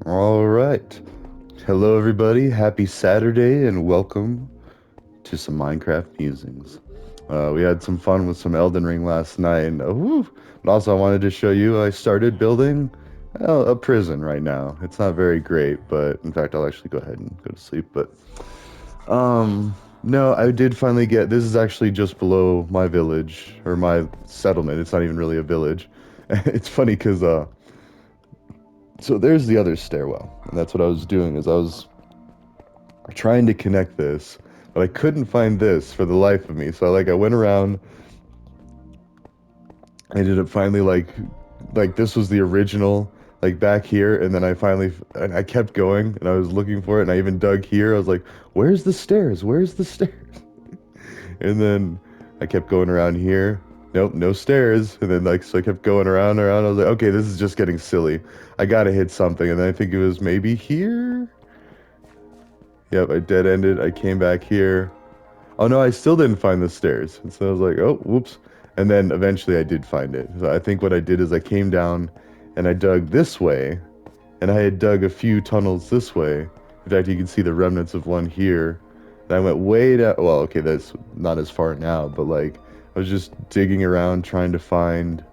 All right. Hello, everybody. Happy Saturday and welcome to some Minecraft musings. We had some fun with some Elden Ring last night, and but also I wanted to show you I started building a prison right now. It's not very great, but in fact, I'll actually go ahead and go to sleep. But no, I did finally get. This is actually just below my village or my settlement. It's not even really a village. It's funny because so there's the other stairwell, and that's what I was doing is I was trying to connect this, but I couldn't find this for the life of me. So I went around, I ended up finally like this was the original like back here, and then and I kept going and I was looking for it, and I even dug here. I was like, "Where's the stairs? Where's the stairs?" And then I kept going around here. Nope, no stairs. And then so I kept going around and around. I was like, "Okay, this is just getting silly. I gotta hit something." And then I think it was maybe here. Yep, I dead ended. I came back here. Oh no, I still didn't find the stairs. And so I was like, oh, whoops. And then eventually I did find it. So I think what I did is I came down and I dug this way, and I had dug a few tunnels this way. In fact, you can see the remnants of one here. And I went way down. Well, okay, that's not as far now, but I was just digging around trying to find.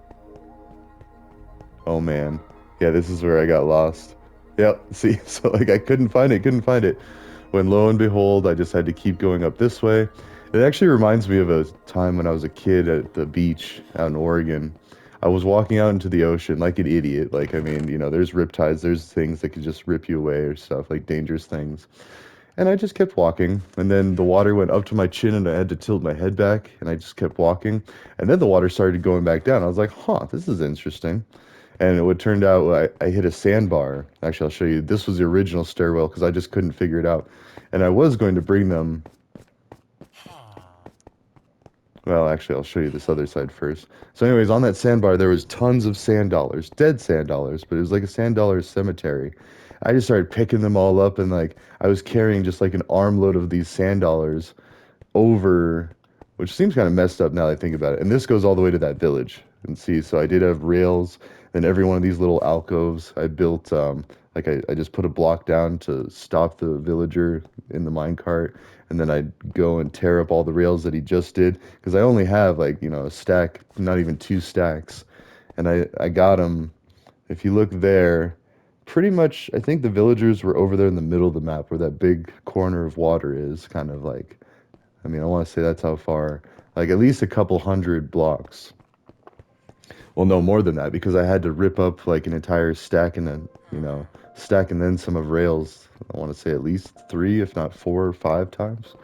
Oh man. Yeah, this is where I got lost. Yep, see, so I couldn't find it. When lo and behold, I just had to keep going up this way. It actually reminds me of a time when I was a kid at the beach out in Oregon. I was walking out into the ocean like an idiot. Like, I mean, there's riptides, there's things that could just rip you away or stuff, like dangerous things. And I just kept walking, and then the water went up to my chin, and I had to tilt my head back, and I just kept walking. And then the water started going back down. I was like, huh, this is interesting. And it would turned out I hit a sandbar. Actually, I'll show you. This was the original stairwell because I just couldn't figure it out. And I was going to bring them. Well, actually, I'll show you this other side first. So, anyways, on that sandbar, there was tons of sand dollars, dead sand dollars, but it was like a sand dollar cemetery. I just started picking them all up, and I was carrying just like an armload of these sand dollars over, which seems kind of messed up now that I think about it. And this goes all the way to that village. And see, so I did have rails, and every one of these little alcoves I built, I just put a block down to stop the villager in the minecart, and then I'd go and tear up all the rails that he just did, because I only have a stack, not even two stacks. And I got him. If you look there, pretty much, I think the villagers were over there in the middle of the map where that big corner of water is, kind of like, I mean, I want to say that's how far, like at least a couple hundred blocks. Well, no more than that because I had to rip up like an entire stack and then, stack and then some of rails. I want to say at least three, if not four or five times.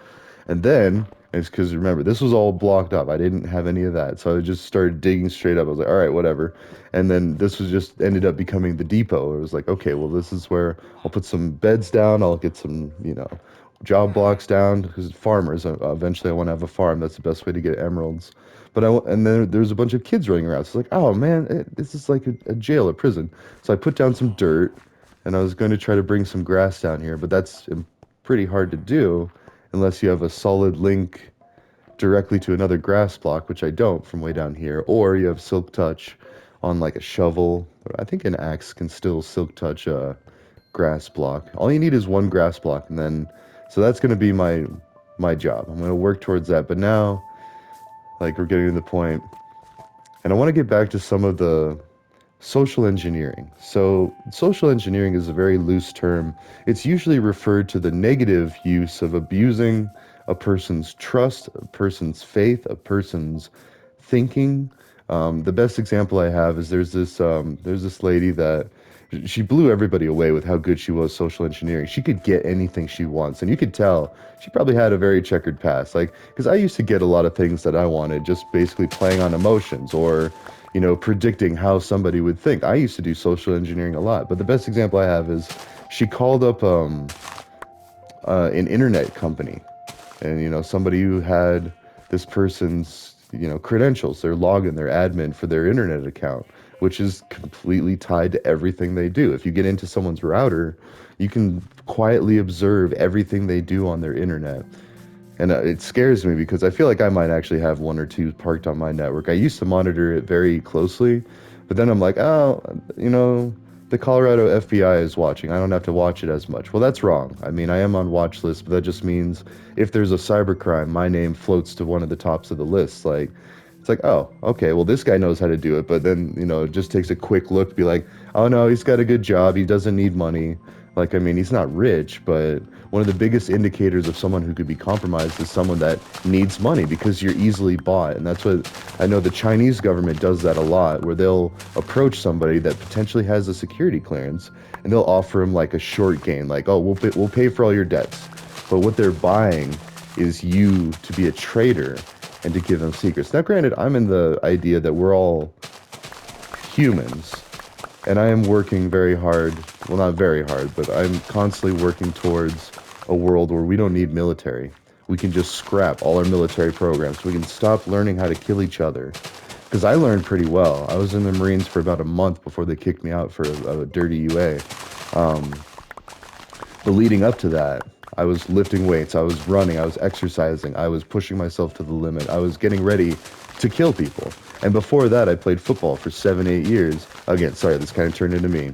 And then it's because remember, this was all blocked up. I didn't have any of that. So I just started digging straight up. I was like, all right, whatever. And then this was just ended up becoming the depot. It was like, okay, well, this is where I'll put some beds down. I'll get some, job blocks down because farmers, eventually I want to have a farm. That's the best way to get emeralds. And then there's a bunch of kids running around. So it's like, oh man, this is like a jail, a prison. So I put down some dirt, and I was going to try to bring some grass down here, but that's pretty hard to do unless you have a solid link directly to another grass block, which I don't from way down here, or you have silk touch on like a shovel. I think an axe can still silk touch a grass block. All you need is one grass block, and then so that's going to be my job. I'm going to work towards that. But now, like we're getting to the point, and I want to get back to some of the social engineering. So, social engineering is a very loose term. It's usually referred to the negative use of abusing a person's trust, a person's faith, a person's thinking. The best example I have is there's this lady that she blew everybody away with how good she was social engineering. She could get anything she wants, and you could tell she probably had a very checkered past. Like, because I used to get a lot of things that I wanted just basically playing on emotions or, predicting how somebody would think. I used to do social engineering a lot, but the best example I have is she called up an internet company, and somebody who had this person's credentials, their login, their admin for their internet account, which is completely tied to everything they do. If you get into someone's router, you can quietly observe everything they do on their internet. And it scares me because I feel like I might actually have one or two parked on my network. I used to monitor it very closely, but then I'm like, oh, The Colorado FBI is watching. I don't have to watch it as much. Well, that's wrong. I mean, I am on watch list, but that just means if there's a cybercrime, my name floats to one of the tops of the list. Like, it's like, oh, okay, well, this guy knows how to do it. But then, it just takes a quick look to be like, oh no, he's got a good job. He doesn't need money. Like, I mean, he's not rich, but one of the biggest indicators of someone who could be compromised is someone that needs money because you're easily bought. And that's what I know the Chinese government does that a lot, where they'll approach somebody that potentially has a security clearance and they'll offer him like a short gain, like, oh, we'll pay for all your debts. But what they're buying is you to be a traitor and to give them secrets. Now, granted, I'm in the idea that we're all humans and I am working very hard. Well, not very hard, but I'm constantly working towards a world where we don't need military. We can just scrap all our military programs. We can stop learning how to kill each other. Because I learned pretty well. I was in the Marines for about a month before they kicked me out for a dirty UA. Um, but leading up to that, I was lifting weights, I was running, I was exercising, I was pushing myself to the limit, I was getting ready to kill people. And before that, I played football for 7, 8 years. Again, sorry, this kind of turned into me.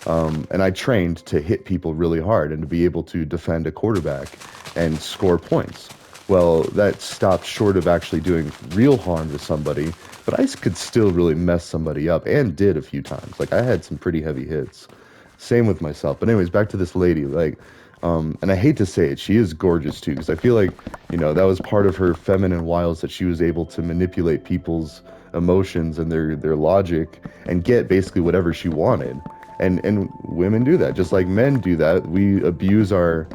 And I trained to hit people really hard and to be able to defend a quarterback and score points. Well, that stopped short of actually doing real harm to somebody, but I could still really mess somebody up and did a few times. Like I had some pretty heavy hits. Same with myself. But anyways, back to this lady. Like, and I hate to say it, she is gorgeous too, because I feel like, that was part of her feminine wiles that she was able to manipulate people's emotions and their logic and get basically whatever she wanted. And women do that, just like men do that. We abuse our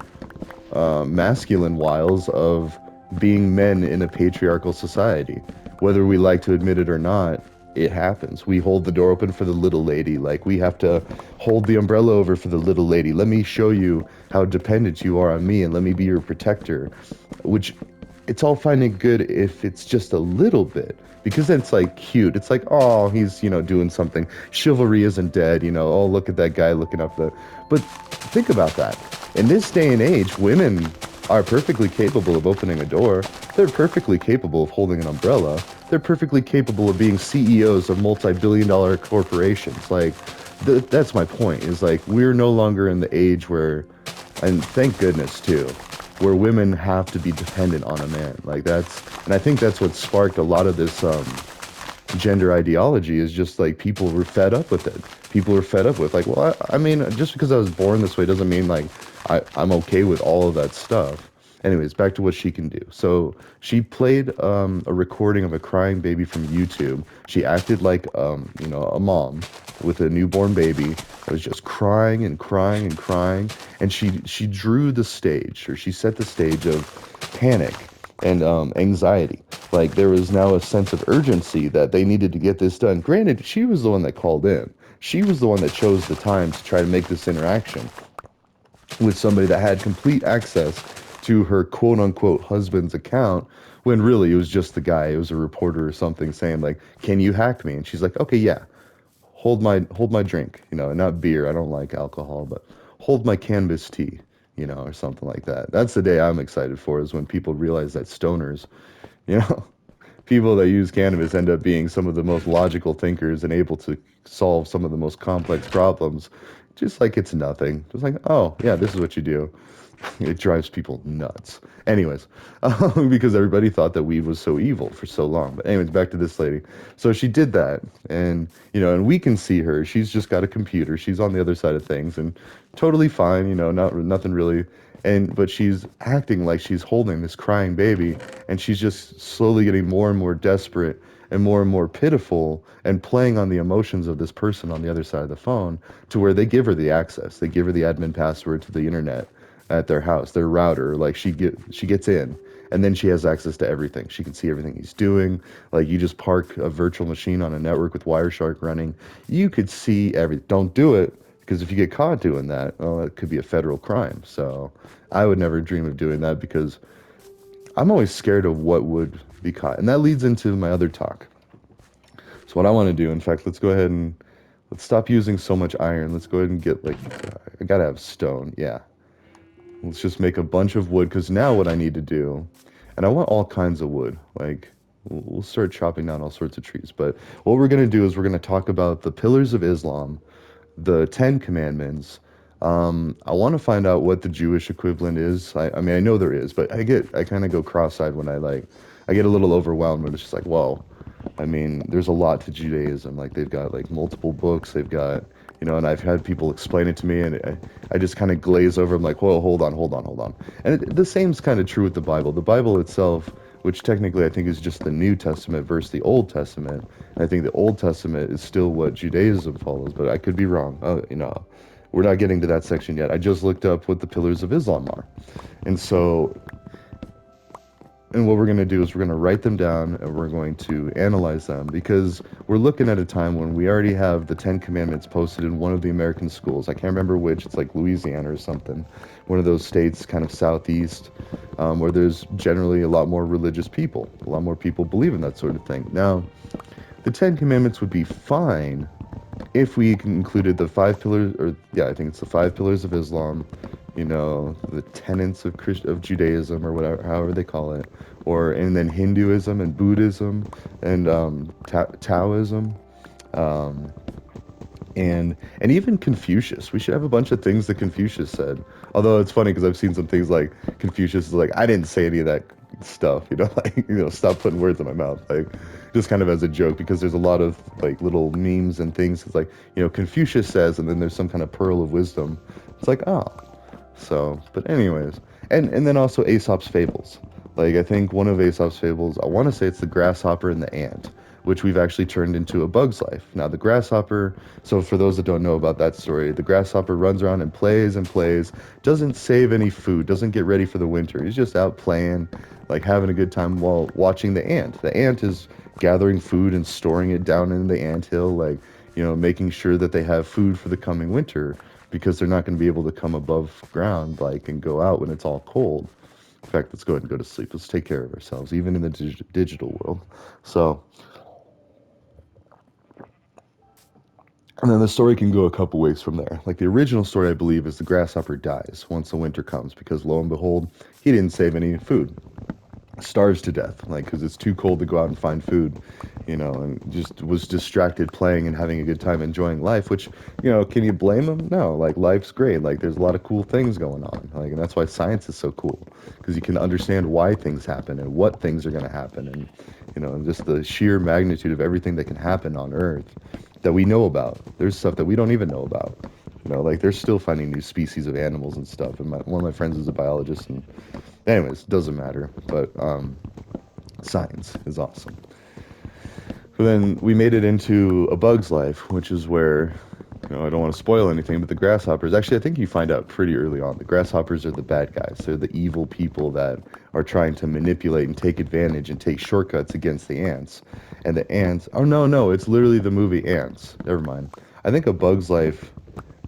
masculine wiles of being men in a patriarchal society. Whether we like to admit it or not, it happens. We hold the door open for the little lady. Like we have to hold the umbrella over for the little lady. Let me show you how dependent you are on me and let me be your protector. Which it's all fine and good if it's just a little bit. Because then it's like cute. It's like, oh, he's, doing something. Chivalry isn't dead, oh, look at that guy looking up the. But think about that. In this day and age, women are perfectly capable of opening a door. They're perfectly capable of holding an umbrella. They're perfectly capable of being CEOs of multi-billion-dollar corporations. Like, that's my point. Is like we're no longer in the age where, and thank goodness too, where women have to be dependent on a man. Like and I think that's what sparked a lot of this gender ideology. Is just like people were fed up with it. People were fed up with like, well, I mean, just because I was born this way doesn't mean like I'm okay with all of that stuff. Anyways, back to what she can do. So she played a recording of a crying baby from YouTube. She acted like a mom with a newborn baby that was just crying and crying and crying, and she drew the stage, or she set the stage of panic and anxiety. Like there was now a sense of urgency that they needed to get this done. Granted, she was the one that called in. She was the one that chose the time to try to make this interaction with somebody that had complete access to her quote unquote husband's account, when really it was just the guy. It was a reporter or something saying like, can you hack me? And she's like, okay, yeah, hold my drink, and not beer. I don't like alcohol, but hold my cannabis tea, or something like that. That's the day I'm excited for, is when people realize that stoners, you know, people that use cannabis end up being some of the most logical thinkers and able to solve some of the most complex problems, just like it's nothing. Just like, oh, yeah, this is what you do. It drives people nuts. Anyways, because everybody thought that weed was so evil for so long. But anyways, back to this lady. So she did that, and and we can see her. She's just got a computer. She's on the other side of things, and totally fine. Not nothing really. But she's acting like she's holding this crying baby, and she's just slowly getting more and more desperate and more pitiful, and playing on the emotions of this person on the other side of the phone, to where they give her the access. They give her the admin password to the internet at their house, their router. Like she gets in, and then she has access to everything. She can see everything he's doing. Like you just park a virtual machine on a network with Wireshark running, you could see everything. Don't do it, because if you get caught doing that, well, it could be a federal crime. So I would never dream of doing that, because I'm always scared of what would be caught. And that leads into my other talk. So what I want to do, in fact, let's go ahead and let's stop using so much iron. Let's go ahead and get like, I gotta have stone. Yeah. Let's just make a bunch of wood, because now what I need to do, and I want all kinds of wood. Like, we'll start chopping down all sorts of trees. But what we're going to do is we're going to talk about the pillars of Islam, the Ten Commandments. I want to find out what the Jewish equivalent is. I mean, I know there is, but I kind of go cross-eyed when I get a little overwhelmed when it's just like, whoa. I mean, there's a lot to Judaism. Like they've got like multiple books. They've got, and I've had people explain it to me, and I just kind of glaze over. I'm like, whoa, hold on, hold on, hold on. And the same's kind of true with the Bible. The Bible itself, which technically I think is just the New Testament versus the Old Testament. And I think the Old Testament is still what Judaism follows, but I could be wrong. We're not getting to that section yet. I just looked up what the pillars of Islam are. And so, and what we're going to do is we're going to write them down and we're going to analyze them because we're looking at a time when we already have the Ten Commandments posted in one of the American schools. I can't remember which. It's like Louisiana or something. One of those states kind of southeast where there's generally a lot more religious people. A lot more people believe in that sort of thing. Now, the Ten Commandments would be fine if we included the five pillars, or yeah, I think it's the five pillars of Islam, the tenets of Judaism or whatever, however they call it, and then Hinduism and Buddhism and Taoism, um, and even Confucius. We should have a bunch of things that Confucius said. Although it's funny because I've seen some things like Confucius is like, I didn't say any of that stuff, like, stop putting words in my mouth, like, just kind of as a joke, because there's a lot of like little memes and things. It's like, Confucius says, and then there's some kind of pearl of wisdom. It's like, oh, so, but anyways, and then also Aesop's fables. Like, I think one of Aesop's fables, I want to say it's the grasshopper and the ant, which we've actually turned into A Bug's Life. Now, the grasshopper, so for those that don't know about that story, the grasshopper runs around and plays, doesn't save any food, doesn't get ready for the winter. He's just out playing, like having a good time while watching the ant. The ant is gathering food and storing it down in the anthill, like, making sure that they have food for the coming winter because they're not going to be able to come above ground, like, and go out when it's all cold. In fact, let's go ahead and go to sleep. Let's take care of ourselves, even in the digital world. So, and then the story can go a couple ways from there. Like the original story, I believe, is the grasshopper dies once the winter comes because lo and behold, he didn't save any food. Starves to death, like, because it's too cold to go out and find food, and just was distracted playing and having a good time enjoying life, which, can you blame him? No, like, life's great. Like, there's a lot of cool things going on. Like, and that's why science is so cool, because you can understand why things happen and what things are going to happen, and, and just the sheer magnitude of everything that can happen on Earth that we know about. There's stuff that we don't even know about. Like they're still finding new species of animals and stuff. And one of my friends is a biologist, and anyways, doesn't matter. But science is awesome. So then we made it into A Bug's Life, which is where, I don't want to spoil anything, but the grasshoppers, actually, I think you find out pretty early on. The grasshoppers are the bad guys. They're the evil people that are trying to manipulate and take advantage and take shortcuts against the ants. And the ants, oh no, it's literally the movie Ants. Never mind. I think A Bug's Life,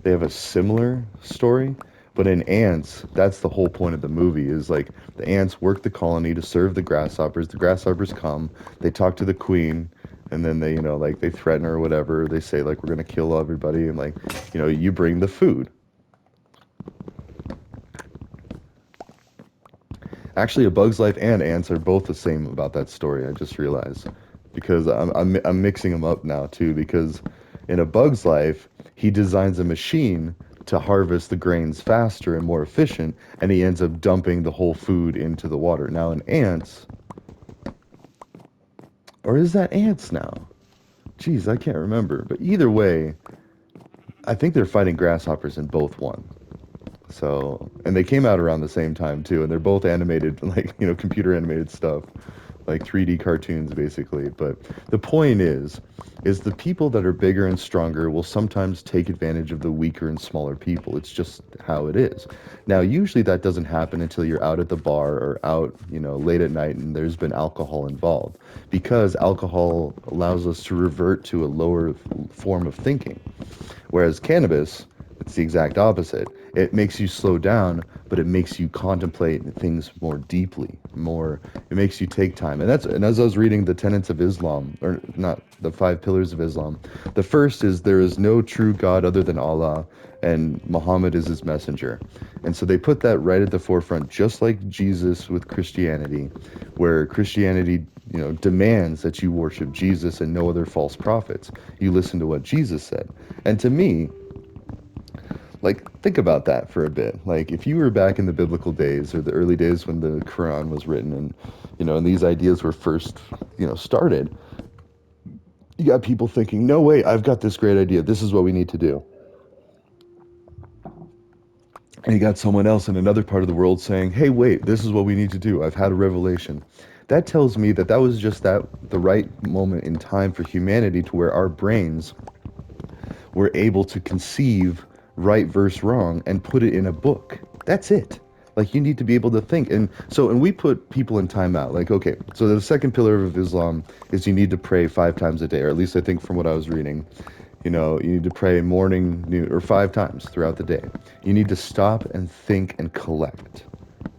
they have a similar story, but in Ants, that's the whole point of the movie, is like the ants work the colony to serve the grasshoppers come, they talk to the queen, and then they, like, they threaten her or whatever, they say, like, we're gonna kill everybody, and, like, you bring the food. Actually, A Bug's Life and Ants are both the same about that story, I just realized, because I'm mixing them up now, too, because in A Bug's Life, he designs a machine to harvest the grains faster and more efficient, and he ends up dumping the whole food into the water. Now in Ants, or is that Ants now? Jeez, I can't remember. But either way, I think they're fighting grasshoppers in both one. So, and they came out around the same time too, and they're both animated, like, computer animated stuff, like 3D cartoons basically. But the point is the people that are bigger and stronger will sometimes take advantage of the weaker and smaller people. It's just how it is. Now, usually that doesn't happen until you're out at the bar or out, late at night and there's been alcohol involved, because alcohol allows us to revert to a lower form of thinking. Whereas cannabis, it's the exact opposite. It makes you slow down, but it makes you contemplate things more deeply. It makes you take time. And as I was reading the tenets of Islam, or not, the 5 pillars of Islam, the first is there is no true God other than Allah, and Muhammad is his messenger. And so they put that right at the forefront, just like Jesus with Christianity, where Christianity, demands that you worship Jesus and no other false prophets. You listen to what Jesus said. And to me, Like, think about that for a bit. Like, if you were back in the biblical days or the early days when the Quran was written and, and these ideas were first, started, you got people thinking, no, wait, I've got this great idea. This is what we need to do. And you got someone else in another part of the world saying, hey, wait, this is what we need to do. I've had a revelation. That tells me that that was just the right moment in time for humanity to where our brains were able to conceive right versus wrong and put it in a book. That's it. Like, you need to be able to think. And we put people in timeout. Like, okay, so the second pillar of Islam is you need to pray 5 times a day, or at least I think from what I was reading. You need to pray morning, noon, or 5 times throughout the day. You need to stop and think and collect.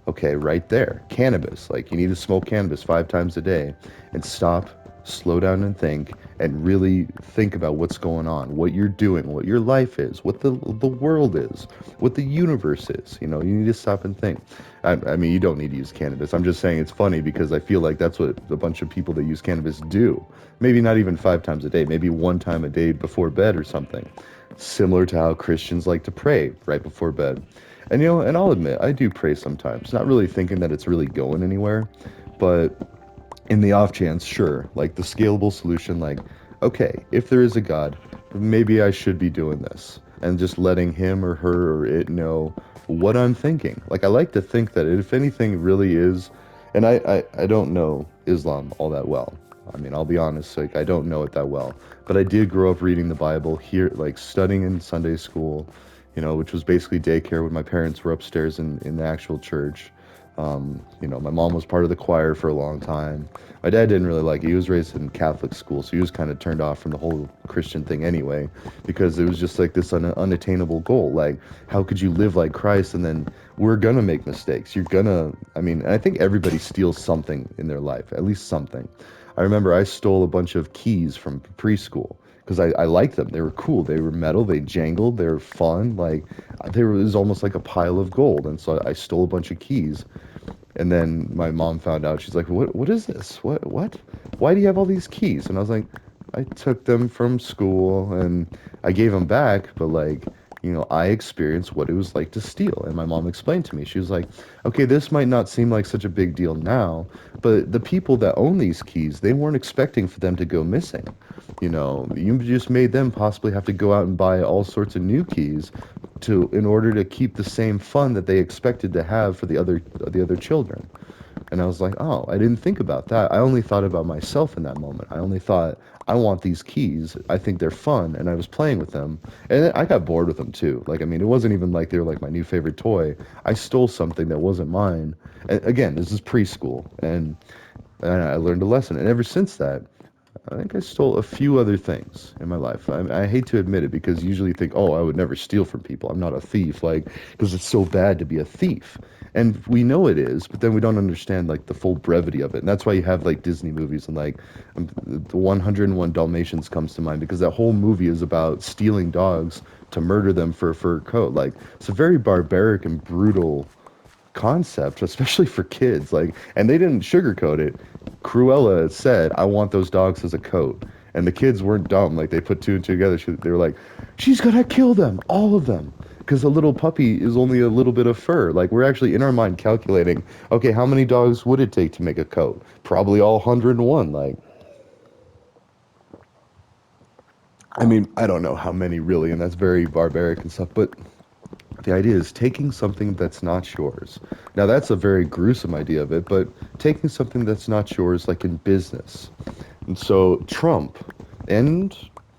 Okay, right there. Cannabis. Like, you need to smoke cannabis 5 times a day and stop, slow down and think, and really think about what's going on, what you're doing, what your life is, what the world is, what the universe is. You need to stop and think. I mean, you don't need to use cannabis. I'm just saying it's funny because I feel like that's what a bunch of people that use cannabis do. Maybe not even 5 times a day, maybe 1 time a day before bed or something. Similar to how Christians like to pray right before bed. And I'll admit, I do pray sometimes, not really thinking that it's really going anywhere, but in the off chance, sure, like the scalable solution, like, okay, if there is a God, maybe I should be doing this, and just letting him or her or it know what I'm thinking. Like, I like to think that if anything really is, and I don't know Islam all that well. I mean, I'll be honest, like, I don't know it that well, but I did grow up reading the Bible here, like studying in Sunday school, which was basically daycare when my parents were upstairs in the actual church. My mom was part of the choir for a long time. My dad didn't really like it. He was raised in Catholic school, so he was kind of turned off from the whole Christian thing anyway, because it was just like this unattainable goal. Like, how could you live like Christ? And then we're gonna make mistakes. I mean, I think everybody steals something in their life, at least something. I remember I stole a bunch of keys from preschool because I liked them. They were cool. They were metal. They jangled. They were fun. Like, it was almost like a pile of gold. And so I stole a bunch of keys. And then my mom found out. She's like, what is this? What? Why do you have all these keys? And I was like, I took them from school and I gave them back. But like, I experienced what it was like to steal. And my mom explained to me, she was like, okay, this might not seem like such a big deal now, but the people that own these keys, they weren't expecting for them to go missing. You just made them possibly have to go out and buy all sorts of new keys in order to keep the same fun that they expected to have for the other children. And I was like, oh, I didn't think about that. I only thought about myself in that moment. I only thought, I want these keys. I think they're fun. And I was playing with them. And I got bored with them too. Like, I mean, it wasn't even like they were like my new favorite toy. I stole something that wasn't mine. And again, this is preschool. And I learned a lesson. And ever since that, I think I stole a few other things in my life. I hate to admit it because you usually think, oh, I would never steal from people. I'm not a thief, like, because it's so bad to be a thief. And we know it is, but then we don't understand, like, the full brevity of it. And that's why you have, like, Disney movies and, like, the 101 Dalmatians comes to mind because that whole movie is about stealing dogs to murder them for a fur coat. Like, it's a very barbaric and brutal concept, especially for kids. Like, and they didn't sugarcoat it. Cruella said, "I want those dogs as a coat," and the kids weren't dumb. Like, they put two and two together. They were like, "She's gonna kill them, all of them." Because a little puppy is only a little bit of fur. Like, we're actually in our mind calculating, okay, how many dogs would it take to make a coat? Probably all 101. Like, I mean, I don't know how many really, and that's very barbaric and stuff, but the idea is taking something that's not yours. Now, that's a very gruesome idea of it, but taking something that's not yours, like in business. And so Trump and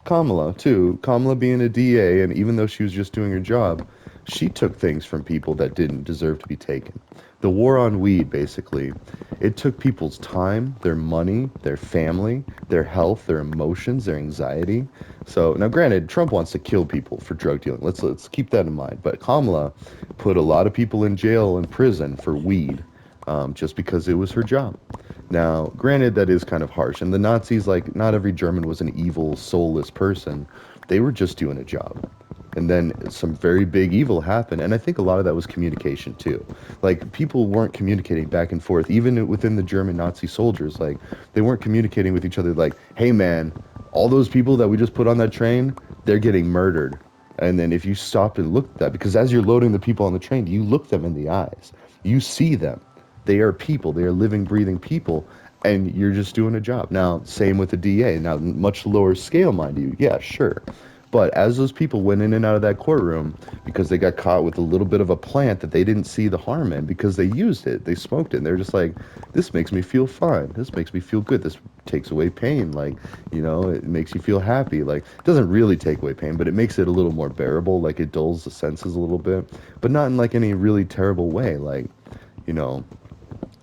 Kamala, too, Kamala being a DA, and even though she was just doing her job, she took things from people that didn't deserve to be taken. The war on weed, basically, it took people's time, their money, their family, their health, their emotions, their anxiety. So now, granted, Trump wants to kill people for drug dealing. Let's keep that in mind. But Kamala put a lot of people in jail and prison for weed, just because it was her job. Now, granted, that is kind of harsh. And the Nazis, like, not every German was an evil, soulless person. They were just doing a job. And then some very big evil happened. And I think a lot of that was communication too. Like, people weren't communicating back and forth, even within the German Nazi soldiers. Like, they weren't communicating with each other like, hey man, all those people that we just put on that train, they're getting murdered. And then if you stop and look at that, because as you're loading the people on the train, you look them in the eyes. You see them. They are people. They are living, breathing people. And you're just doing a job. Now, same with the DA. Now, much lower scale, mind you. Yeah, sure. But as those people went in and out of that courtroom because they got caught with a little bit of a plant that they didn't see the harm in because they used it, they smoked it, and they're just like, this makes me feel fine. This makes me feel good. This takes away pain. Like, it makes you feel happy. Like, it doesn't really take away pain, but it makes it a little more bearable. Like, it dulls the senses a little bit, but not in like any really terrible way. Like, you know,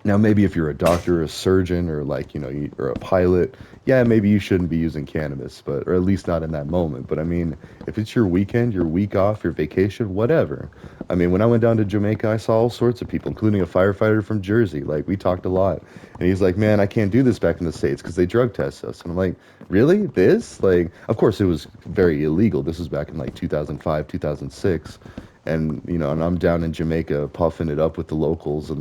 now, maybe if you're a doctor or a surgeon or like, or a pilot, yeah, maybe you shouldn't be using cannabis, but, or at least not in that moment. But I mean, if it's your weekend, your week off, your vacation, whatever. I mean, when I went down to Jamaica, I saw all sorts of people, including a firefighter from Jersey. Like, we talked a lot. And he's like, man, I can't do this back in the States because they drug test us. And I'm like, really? This? Like, of course, it was very illegal. This was back in like 2005, 2006. And I'm down in Jamaica puffing it up with the locals and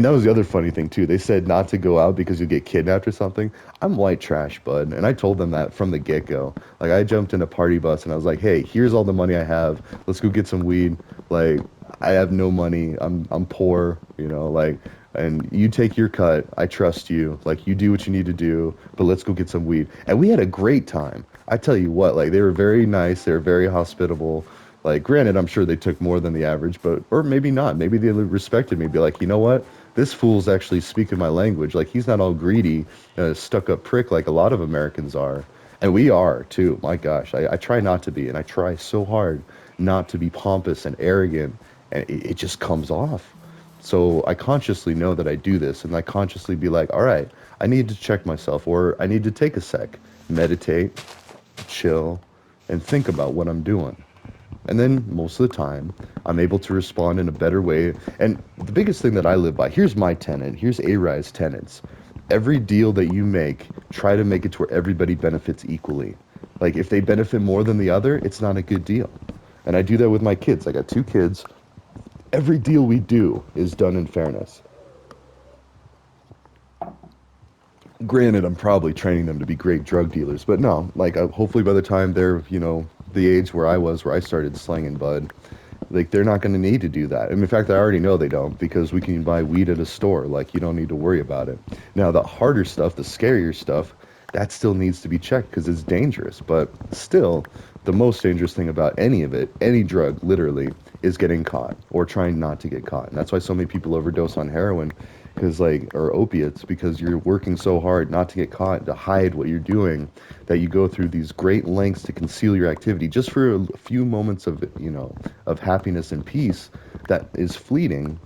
that was the other funny thing too. They said not to go out because you'll get kidnapped or something. I'm white trash, bud, and I told them that from the get-go. Like, I jumped in a party bus and I was like, hey, here's all the money I have. Let's go get some weed. Like, I have no money. I'm poor, and you take your cut. I trust you. Like, you do what you need to do, but let's go get some weed. And we had a great time. I tell you what, like, they were very nice. They were very hospitable. Like, granted, I'm sure they took more than the average, but, or maybe not. Maybe they respected me. Be like, you know what? This fool's actually speaking my language. Like, he's not all greedy, stuck up prick like a lot of Americans are. And we are too. My gosh, I try not to be, and I try so hard not to be pompous and arrogant, and it just comes off. So I consciously know that I do this, and I consciously be like, all right, I need to check myself, or I need to take a sec, meditate, chill, and think about what I'm doing. And then most of the time, I'm able to respond in a better way. And the biggest thing that I live by, here's my tenet, here's A-Rye's tenets. Every deal that you make, try to make it to where everybody benefits equally. Like, if they benefit more than the other, it's not a good deal. And I do that with my kids. I got two kids. Every deal we do is done in fairness. Granted, I'm probably training them to be great drug dealers, but no, like, hopefully by the time they're, the age where I was, where I started slanging bud, like, they're not going to need to do that. And in fact, I already know they don't because we can buy weed at a store. Like, you don't need to worry about it. Now, the harder stuff, the scarier stuff, that still needs to be checked because it's dangerous. But still, the most dangerous thing about any of it, any drug, literally, is getting caught or trying not to get caught. And that's why so many people overdose on heroin or opiates, because you're working so hard not to get caught, to hide what you're doing, that you go through these great lengths to conceal your activity just for a few moments of happiness and peace that is fleeting.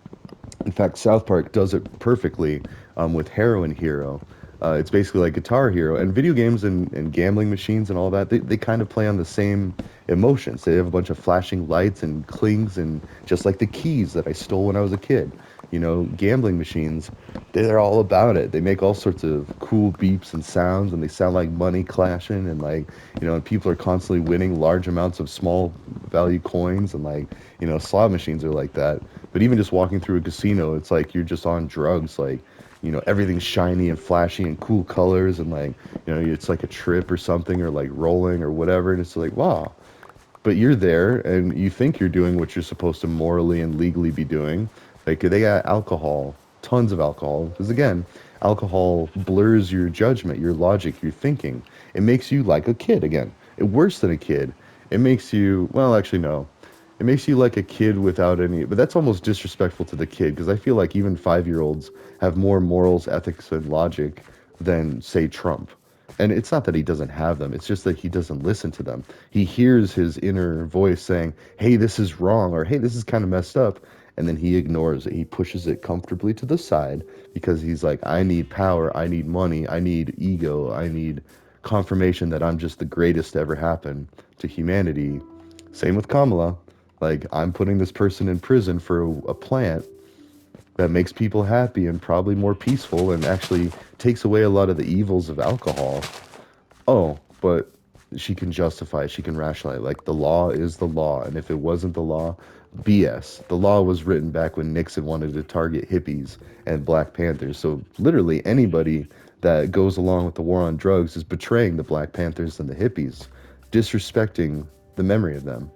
In fact, South Park does it perfectly with Heroin Hero. It's basically like Guitar Hero, and video games and gambling machines and all that, they kind of play on the same emotions. They have a bunch of flashing lights and clings, and just like the keys that I stole when I was a kid. Gambling machines, they're all about it. They make all sorts of cool beeps and sounds, and they sound like money clashing, and and people are constantly winning large amounts of small value coins, and slot machines are like that. But even just walking through a casino, it's like you're just on drugs. Like, everything's shiny and flashy and cool colors, and it's like a trip or something, or like rolling or whatever, and it's like, wow. But you're there and you think you're doing what you're supposed to morally and legally be doing. Like, they got alcohol, tons of alcohol. Because again, alcohol blurs your judgment, your logic, your thinking. It makes you like a kid again. Worse than a kid. It makes you, well, actually, no. It makes you like a kid without any, but that's almost disrespectful to the kid, because I feel like even 5-year-olds have more morals, ethics, and logic than, say, Trump. And it's not that he doesn't have them, it's just that he doesn't listen to them. He hears his inner voice saying, hey, this is wrong, or hey, this is kind of messed up. And then he ignores it. He pushes it comfortably to the side because he's like, I need power, I need money, I need ego, I need confirmation that I'm just the greatest to ever happen to humanity. Same with Kamala. Like, I'm putting this person in prison for a plant that makes people happy and probably more peaceful and actually takes away a lot of the evils of alcohol. Oh, but she can justify it, she can rationalize it. Like, the law is the law, and if it wasn't the law, BS. The law was written back when Nixon wanted to target hippies and Black Panthers. So literally anybody that goes along with the war on drugs is betraying the Black Panthers and the hippies, disrespecting the memory of them.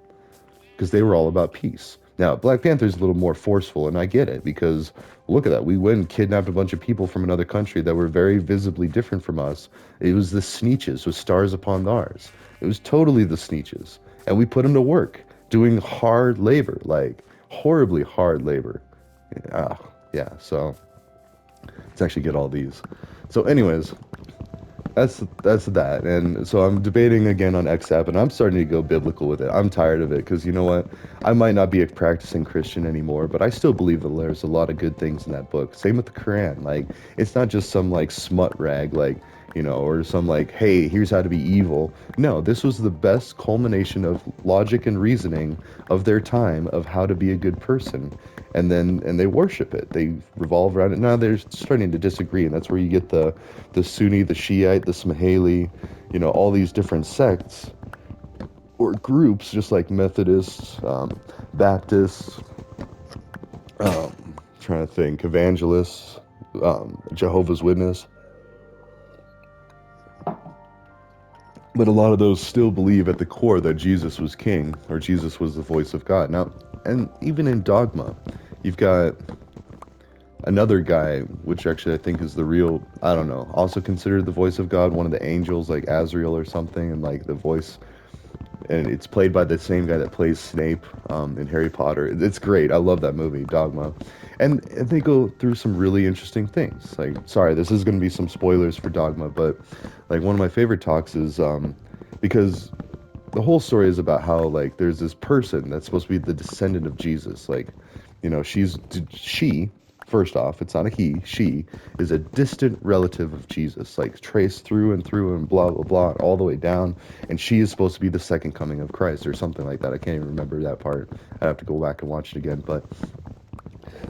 because they were all about peace. Now, Black Panther's a little more forceful, and I get it because look at that. We went and kidnapped a bunch of people from another country that were very visibly different from us. It was the Sneetches with stars upon ours. It was totally the Sneetches. And we put them to work doing hard labor, like horribly hard labor. Ah, yeah, so let's actually get all these. So, anyways, that's that. And so I'm debating again on XApp, and I'm starting to go biblical with it. I'm tired of it because you know what? I might not be a practicing Christian anymore, but I still believe that there's a lot of good things in that book. Same with the Quran. Like, it's not just some like smut rag, like, or some like, hey, here's how to be evil. No, this was the best culmination of logic and reasoning of their time of how to be a good person. And they worship it. They revolve around it. Now they're starting to disagree, and that's where you get the Sunni, the Shiite, the Smahili, all these different sects or groups, just like Methodists, Baptists, trying to think, evangelists, Jehovah's Witness. But a lot of those still believe at the core that Jesus was king or Jesus was the voice of God. Now, and even in dogma, you've got another guy, which actually I think is the real, I don't know, also considered the voice of God, one of the angels, like Azrael or something, and like the voice, and it's played by the same guy that plays Snape in Harry Potter. It's great. I love that movie, Dogma. And they go through some really interesting things. Like, sorry, this is going to be some spoilers for Dogma, but like one of my favorite talks is because the whole story is about how like there's this person that's supposed to be the descendant of Jesus. Like, she, first off, it's not a he, she is a distant relative of Jesus, like traced through and blah blah blah all the way down, and she is supposed to be the second coming of Christ or something like that. I can't even remember that part. I have to go back and watch it again, but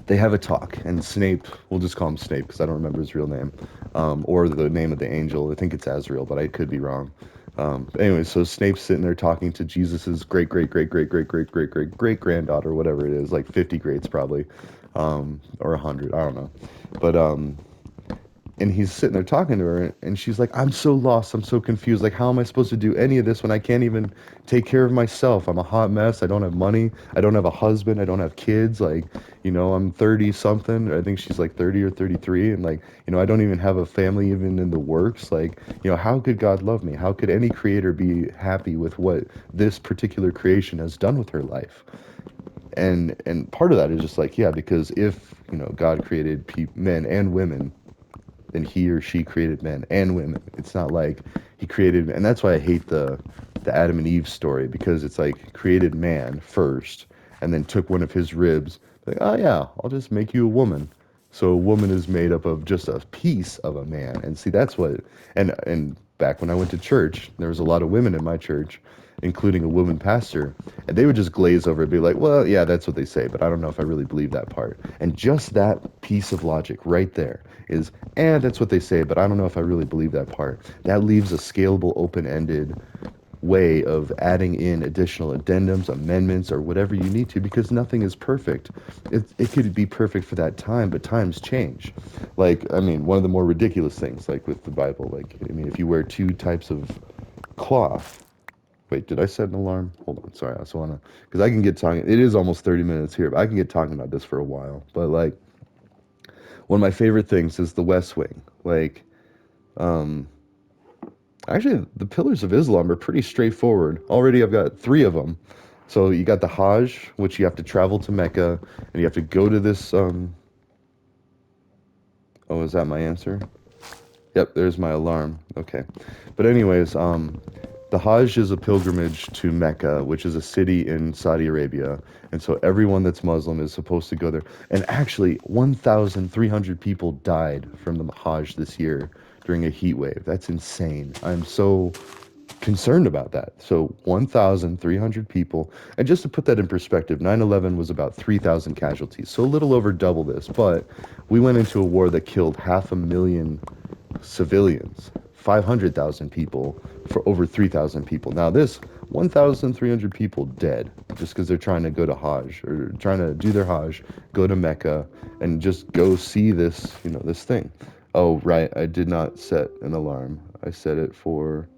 they have a talk, and Snape, we'll just call him Snape because I don't remember his real name, or the name of the angel. I think it's Azrael, but I could be wrong. Anyway, so Snape's sitting there talking to Jesus's great great great great great great great great great granddaughter, whatever it is, like 50 greats probably, or 100, I don't know, but and he's sitting there talking to her, and she's like, I'm so lost, I'm so confused, like how am I supposed to do any of this when I can't even take care of myself? I'm a hot mess. I don't have money, I don't have a husband, I don't have kids, like, I'm 30 something. I think she's like 30 or 33, and like, I don't even have a family even in the works. Like, how could God love me? How could any creator be happy with what this particular creation has done with her life? And part of that is just like, yeah, because if God created men and women, then he or she created men and women. It's not like he created, and that's why I hate the Adam and Eve story, because it's like created man first and then took one of his ribs, like, oh yeah, I'll just make you a woman. So a woman is made up of just a piece of a man. And see, that's what, and back when I went to church, there was a lot of women in my church, including a woman pastor, and they would just glaze over it, be like, well, yeah, that's what they say, but I don't know if I really believe that part. And just that piece of logic right there is, that's what they say, but I don't know if I really believe that part. That leaves a scalable, open-ended way of adding in additional addendums, amendments, or whatever you need to, because nothing is perfect. It could be perfect for that time, but times change. Like, I mean, one of the more ridiculous things, like with the Bible, like, I mean, if you wear two types of cloth. Wait, did I set an alarm? Hold on, sorry, I just wanna, because I can get talking. It is almost 30 minutes here, but I can get talking about this for a while. But like, one of my favorite things is the West Wing. Like, um, actually, the pillars of Islam are pretty straightforward. Already, I've got three of them. So you got the Hajj, which you have to travel to Mecca, and you have to go to this. Oh, is that my answer? Yep, there's my alarm. Okay, but anyways, the Hajj is a pilgrimage to Mecca, which is a city in Saudi Arabia, and so everyone that's Muslim is supposed to go there. And actually, 1,300 people died from the Hajj this year during a heat wave. That's insane. I'm so concerned about that. So 1,300 people, and just to put that in perspective, 9/11 was about 3,000 casualties, so a little over double this, but we went into a war that killed 500,000 civilians, 500,000 people for over 3,000 people. Now this 1,300 people dead just because they're trying to go to Hajj or trying to do their Hajj, go to Mecca and just go see this, this thing. Oh, right, I did not set an alarm. I set it for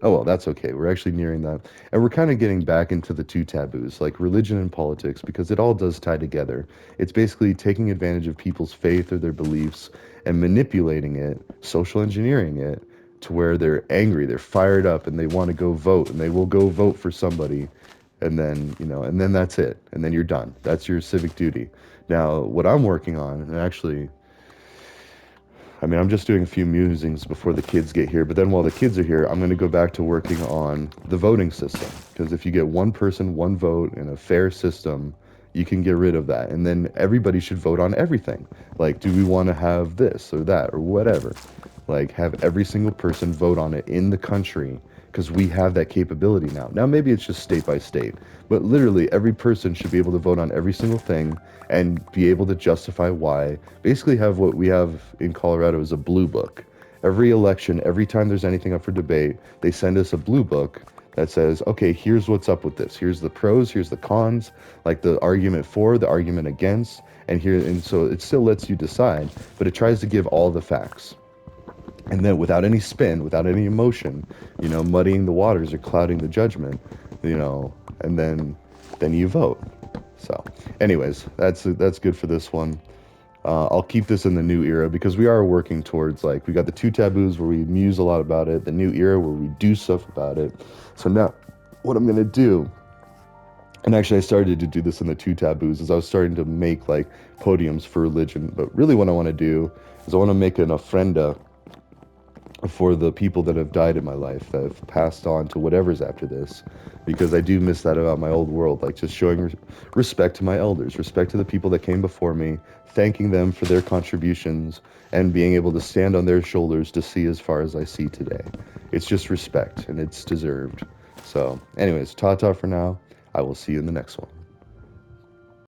Oh, well, that's okay. We're actually nearing that. And we're kind of getting back into the two taboos, like religion and politics, because it all does tie together. It's basically taking advantage of people's faith or their beliefs and manipulating it, social engineering it, to where they're angry, they're fired up, and they want to go vote, and they will go vote for somebody. And then, and then that's it. And then you're done. That's your civic duty. Now, what I'm working on, and actually, I mean, I'm just doing a few musings before the kids get here, but then while the kids are here, I'm going to go back to working on the voting system. Because if you get one person, one vote in a fair system, you can get rid of that. And then everybody should vote on everything. Like, do we want to have this or that or whatever? Like, have every single person vote on it in the country because we have that capability now. Now, maybe it's just state by state, but literally every person should be able to vote on every single thing and be able to justify why. Basically, have what we have in Colorado is a blue book. Every election, every time there's anything up for debate, they send us a blue book that says, okay, here's what's up with this. Here's the pros, here's the cons, like the argument for, the argument against, and so it still lets you decide, but it tries to give all the facts. And then without any spin, without any emotion, muddying the waters or clouding the judgment, and then you vote. So, anyways, that's good for this one. I'll keep this in the new era because we are working towards, like, we got the two taboos where we muse a lot about it, the new era where we do stuff about it. So now what I'm going to do, and actually I started to do this in the two taboos, is I was starting to make like podiums for religion. But really what I want to do is I want to make an ofrenda for the people that have died in my life, that have passed on to whatever's after this, because I do miss that about my old world, like just showing respect to my elders, respect to the people that came before me, thanking them for their contributions, and being able to stand on their shoulders to see as far as I see today. It's just respect, and it's deserved. So, anyways, ta-ta for now. I will see you in the next one.